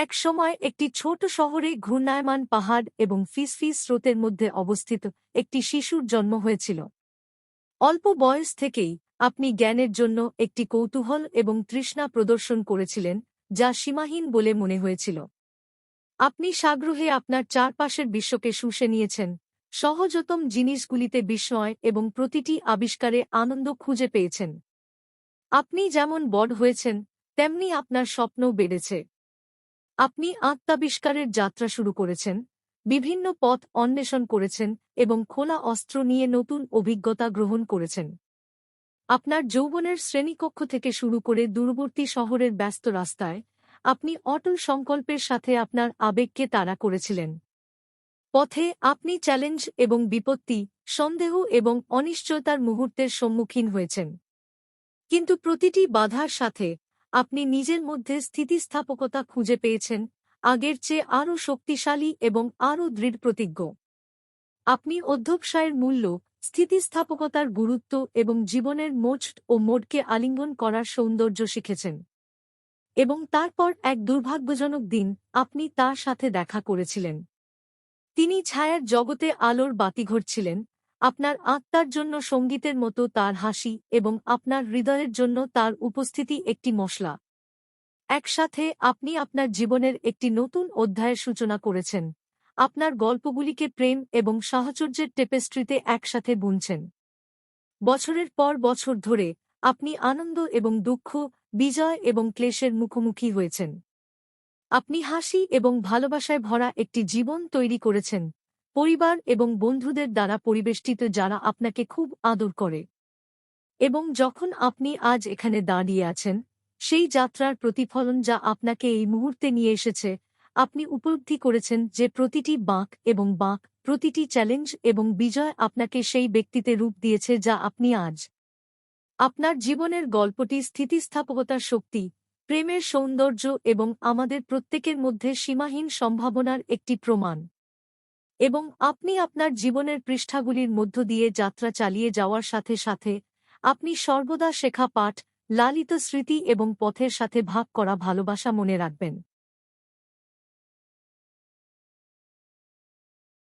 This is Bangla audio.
এক সময় একটি ছোট শহরে ঘূর্ণায়মান পাহাড় এবং ফিসফিস স্রোতের মধ্যে অবস্থিত একটি শিশুর জন্ম হয়েছিল। অল্প বয়স থেকেই আপনি জ্ঞানের জন্য একটি কৌতূহল এবং তৃষ্ণা প্রদর্শন করেছিলেন, যা সীমাহীন বলে মনে হয়েছিল। আপনি সাগ্রহে আপনার চারপাশের বিশ্বকে শুষে নিয়েছেন, সহজতম জিনিসগুলিতে বিস্ময় এবং প্রতিটি আবিষ্কারে আনন্দ খুঁজে পেয়েছেন। আপনি যেমন বড় হয়েছেন, তেমনি আপনার স্বপ্নও বেড়েছে। আপনি আত্মাবিষ্কারের যাত্রা শুরু করেছেন, বিভিন্ন পথ অন্বেষণ করেছেন এবং খোলা অস্ত্র নিয়ে নতুন অভিজ্ঞতা গ্রহণ করেছেন। আপনার যৌবনের শ্রেণীকক্ষ থেকে শুরু করে দূরবর্তী শহরের ব্যস্ত রাস্তায় আপনি অটল সংকল্পের সাথে আপনার আবেগকে তাড়া করেছিলেন। পথে আপনি চ্যালেঞ্জ এবং বিপত্তি, সন্দেহ এবং অনিশ্চয়তার মুহূর্তের সম্মুখীন হয়েছেন। কিন্তু প্রতিটি বাধার সাথে আপনি নিজের মধ্যে স্থিতিস্থাপকতা খুঁজে পেয়েছেন, আগের চেয়ে আরও শক্তিশালী এবং আরও দৃঢ়প্রতিজ্ঞ। আপনি অধ্যবসায়ের মূল্য, স্থিতিস্থাপকতার গুরুত্ব এবং জীবনের মোড় ও মোড়কে আলিঙ্গন করার সৌন্দর্য শিখেছেন। এবং তারপর এক দুর্ভাগ্যজনক দিন আপনি তার সাথে দেখা করেছিলেন। তিনি ছায়ার জগতে আলোর বাতিঘর ছিলেন, আপনার আত্মার জন্য সঙ্গীতের মতো তার হাসি এবং আপনার হৃদয়ের জন্য তার উপস্থিতি একটি মশলা। একসাথে আপনি আপনার জীবনের একটি নতুন অধ্যায়ের সূচনা করেছেন, আপনার গল্পগুলিকে প্রেম এবং সাহচর্যের টেপেস্ট্রিতে একসাথে বুনছেন। বছরের পর বছর ধরে আপনি আনন্দ এবং দুঃখ, বিজয় এবং ক্লেশের মুখোমুখি হয়েছেন। আপনি হাসি এবং ভালোবাসায় ভরা একটি জীবন তৈরি করেছেন, পরিবার এবং বন্ধুদের দ্বারা পরিবেষ্টিত যারা আপনাকে খুব আদর করে। এবং যখন আপনি আজ এখানে দাঁড়িয়ে আছেন, সেই যাত্রার প্রতিফলন যা আপনাকে এই মুহূর্তে নিয়ে এসেছে, আপনি উপলব্ধি করেছেন যে প্রতিটি বাঁক এবং বাঁক, প্রতিটি চ্যালেঞ্জ এবং বিজয় আপনাকে সেই ব্যক্তিতে রূপ দিয়েছে যা আপনি আজ। আপনার জীবনের গল্পটি স্থিতিস্থাপকতার শক্তি, প্রেমের সৌন্দর্য এবং আমাদের প্রত্যেকের মধ্যে সীমাহীন সম্ভাবনার একটি প্রমাণ। এবং আপনি আপনার জীবনের পৃষ্ঠাগুলির মধ্য দিয়ে যাত্রা চালিয়ে যাওয়ার সাথে সাথে আপনি সর্বদা শেখা পাঠ, লালিত স্মৃতি এবং পথের সাথে ভাগ করা ভালোবাসা মনে রাখবেন।